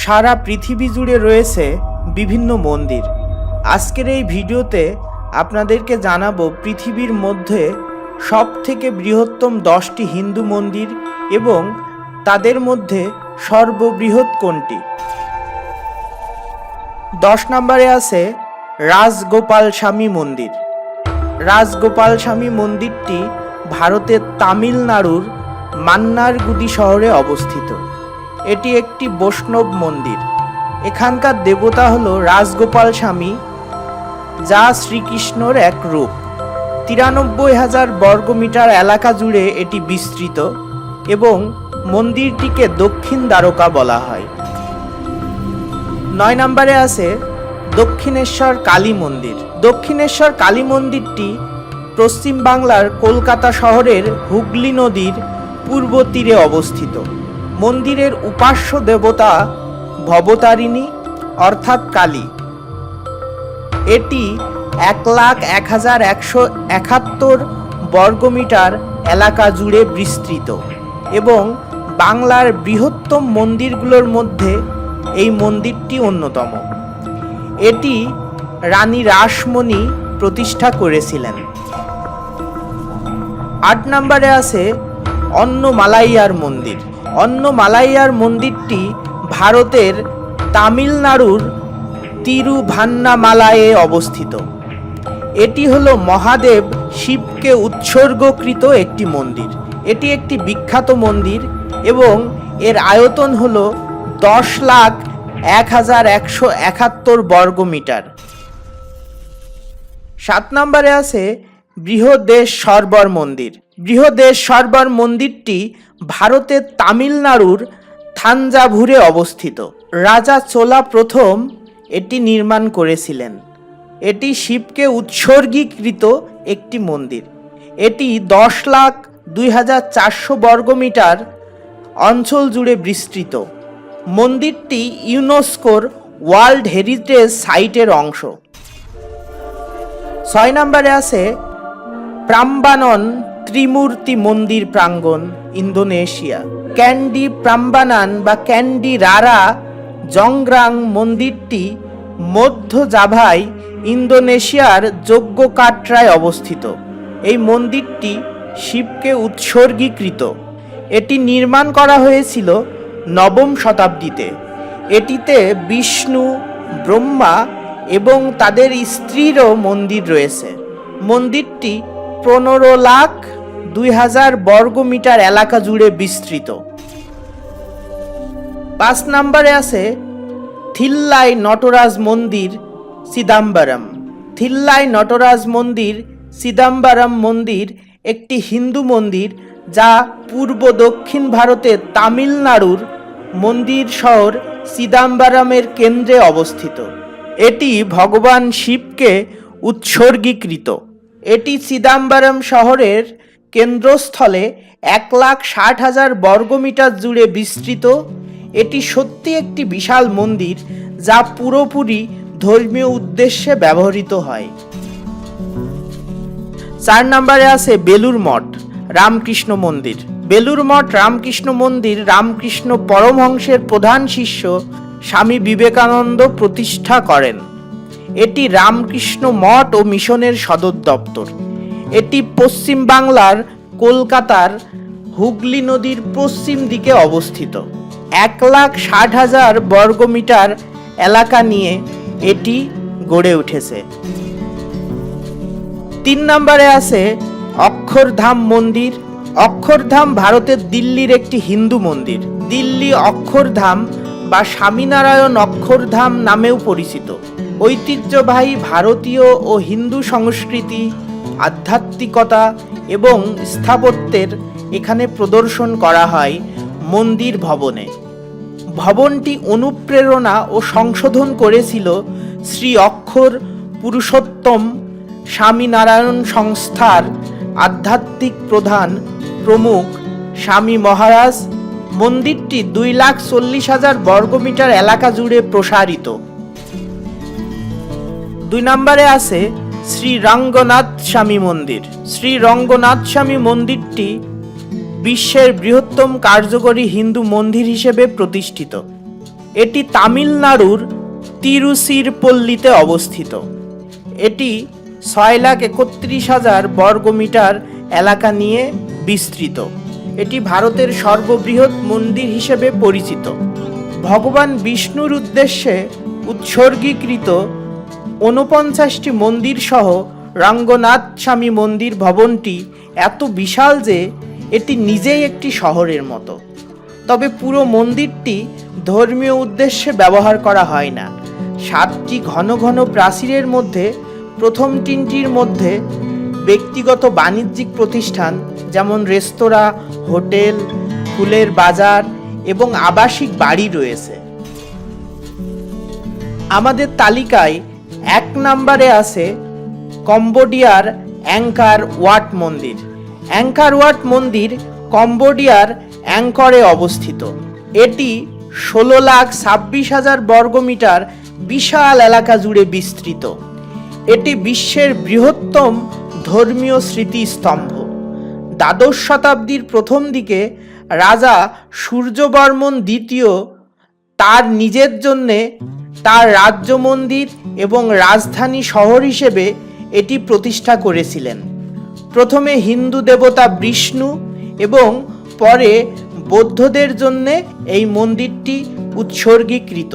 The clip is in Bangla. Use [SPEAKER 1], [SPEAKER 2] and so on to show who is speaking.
[SPEAKER 1] সারা পৃথিবী জুড়ে রয়েছে বিভিন্ন মন্দির। আজকের এই ভিডিওতে আপনাদেরকে জানাবো পৃথিবীর মধ্যে সবথেকে বৃহত্তম 10টি হিন্দু মন্দির এবং তাদের মধ্যে সর্ববৃহৎ কোনটি। 10 নম্বরে আছে রাজগোপাল স্বামী মন্দির। রাজগোপাল স্বামী মন্দিরটি ভারতের তামিলনাড়ুর মান্নারগুডি শহরে অবস্থিত। এটি একটি বৈষ্ণব মন্দির। এখানকার দেবতা হল রাজগোপাল স্বামী, যা শ্রীকৃষ্ণর এক রূপ। 93,000 বর্গমিটার এলাকা জুড়ে এটি বিস্তৃত এবং মন্দিরটিকে দক্ষিণ দ্বারকা বলা হয়। 9 নম্বরে আছে দক্ষিণেশ্বর কালী মন্দির। দক্ষিণেশ্বর কালী মন্দিরটি পশ্চিম বাংলার কলকাতা শহরের হুগলি নদীর পূর্ব তীরে অবস্থিত। মন্দিরের উপাস্য দেবতা ভবতারিণী অর্থাৎ কালী। এটি 1,01,171 বর্গমিটার এলাকা জুড়ে বিস্তৃত এবং বাংলার বৃহত্তম মন্দিরগুলোর মধ্যে এই মন্দিরটি অন্যতম। এটি রানী রাসমণি প্রতিষ্ঠা করেছিলেন। 8 নম্বরে আছে অন্নমালাইয়ার মন্দির। অন্নমালাইয়ার মন্দিরটি ভারতের তামিলনাড়ুর তিরুভান্নামালায়ে অবস্থিত। এটি হলো মহাদেব শিবকে উৎসর্গকৃত একটি মন্দির। এটি একটি বিখ্যাত মন্দির এবং এর আয়তন হলো 10,01,171 বর্গমিটার। 7 নম্বরে আছে বৃহদেশ্বর মন্দির। বৃহদেশ্বর মন্দিরটি ভারতের তামিলনাড়ুর থাঞ্জাভুরে অবস্থিত। রাজা চোলা প্রথম এটি নির্মাণ করেছিলেন। এটি শিবকে উৎসর্গীকৃত একটি মন্দির। এটি 10,02,400 বর্গমিটার অঞ্চল জুড়ে বিস্তৃত। মন্দিরটি ইউনেস্কোর ওয়ার্ল্ড হেরিটেজ সাইটের অংশ। 6 নম্বরে আছে প্রাম্বানন ত্রিমূর্তি মন্দির প্রাঙ্গণ, ইন্দোনেশিয়া। ক্যান্ডি প্রাম্বানান বা ক্যান্ডি রারা জংগ্রাং মন্দিরটি মধ্য জাভায় ইন্দোনেশিয়ার যোগ্যকার্টায় অবস্থিত। এই মন্দিরটি শিবকে উৎসর্গীকৃত। এটি নির্মাণ করা হয়েছিল 9ম শতাব্দীতে। এটিতে বিষ্ণু, ব্রহ্মা এবং তাদের স্ত্রীরও মন্দির রয়েছে। মন্দিরটি 15,02,000 বর্গমিটার এলাকা জুড়ে বিস্তৃত। 5 নম্বরে আছে থিল্লাই নটরাজ মন্দির, চিদাম্বরম। থিল্লাই নটরাজ মন্দির, চিদাম্বরম মন্দির একটি হিন্দু মন্দির যা পূর্ব দক্ষিণ ভারতের তামিলনাড়ুর মন্দির শহর চিদাম্বরমের কেন্দ্রে অবস্থিত। এটি ভগবান শিবকে উৎসর্গীকৃত। এটি চিদাম্বরম শহরের কেন্দ্রস্থলে 1,60,000 বর্গমিটার জুড়ে বিস্তৃত। এটি সত্যি একটি বিশাল মন্দির যা পুরোপুরি ধর্মীয় উদ্দেশ্যে ব্যবহৃত হয়। 4 নম্বরে আছে বেলুড় মঠ রামকৃষ্ণ মন্দির। বেলুড় মঠ রামকৃষ্ণ মন্দির রামকৃষ্ণ পরমহংসের প্রধান শিষ্য স্বামী বিবেকানন্দ প্রতিষ্ঠা করেন। এটি রামকৃষ্ণ মঠ ও মিশনের সদর দপ্তর। এটি পশ্চিম বাংলার কলকাতার হুগলি নদীর পশ্চিম দিকে অবস্থিত। 1,60,000 বর্গমিটার এলাকা নিয়ে এটি গড়ে উঠেছে। 3 নম্বরে আছে অক্ষরধাম মন্দির। অক্ষরধাম ভারতের দিল্লির একটি হিন্দু মন্দির। দিল্লি অক্ষরধাম বা স্বামীনারায়ণ অক্ষরধাম নামেও পরিচিত। ঐতিহ্যবাহী ভারতীয় ও হিন্দু সংস্কৃতি, আধ্যাত্মিকতা এবং স্থাপত্যের এখানে প্রদর্শন করা হয় মন্দির ভবনে। ভবনটি অনুপ্রেরণা ও সংশোধন করেছিল শ্রী অক্ষর পুরুষোত্তম স্বামীনারায়ণ সংস্থার আধ্যাত্মিক প্রধান প্রমুখ স্বামী মহারাজ। মন্দিরটি 2,40,000 বর্গমিটার এলাকা জুড়ে প্রসারিত। 2 নম্বরে আছে শ্রী রঙ্গনাথ স্বামী মন্দির। শ্রী রঙ্গনাথ স্বামী মন্দিরটি বিশ্বের বৃহত্তম কার্যকরী হিন্দু মন্দির হিসেবে প্রতিষ্ঠিত। এটি তামিলনাড়ুর তিরুচিরপল্লীতে অবস্থিত। এটি 6,31,000 বর্গমিটার এলাকা নিয়ে বিস্তৃত। এটি ভারতের সর্ববৃহৎ মন্দির হিসেবে পরিচিত। ভগবান বিষ্ণুর উদ্দেশ্যে উৎসর্গীকৃত 49টি মন্দির সহ রঙ্গনাথ স্বামী মন্দির ভবনটি এত বিশাল যে এটি নিজেই একটি শহরের মতো। তবে পুরো মন্দিরটি ধর্মীয় উদ্দেশ্যে ব্যবহার করা হয় না। 7টি ঘন ঘন প্রাচীরের মধ্যে প্রথম 3টির মধ্যে ব্যক্তিগত বাণিজ্যিক প্রতিষ্ঠান যেমন রেস্তোরাঁ, হোটেল, ফুলের বাজার এবং আবাসিক বাড়ি রয়েছে। আমাদের তালিকায় 1 নম্বরে আছে কম্বোডিয়ার অ্যাংকর ওয়াট মন্দির। অ্যাংকর ওয়াট মন্দির কম্বোডিয়ার অ্যাংকরে অবস্থিত। এটি 16,26,000 বর্গমিটার বিশাল এলাকা জুড়ে বিস্তৃত। এটি বিশ্বের বৃহত্তম ধর্মীয় স্মৃতিস্তম্ভ। দ্বাদশ শতাব্দীর প্রথম দিকে রাজা সূর্যবর্মন দ্বিতীয় তার নিজের জন্যে তার রাজ্য মন্দির এবং রাজধানী শহর হিসেবে এটি প্রতিষ্ঠা করেছিলেন। প্রথমে হিন্দু দেবতা বিষ্ণু এবং পরে বৌদ্ধদের জন্যে এই মন্দিরটি উৎসর্গীকৃত।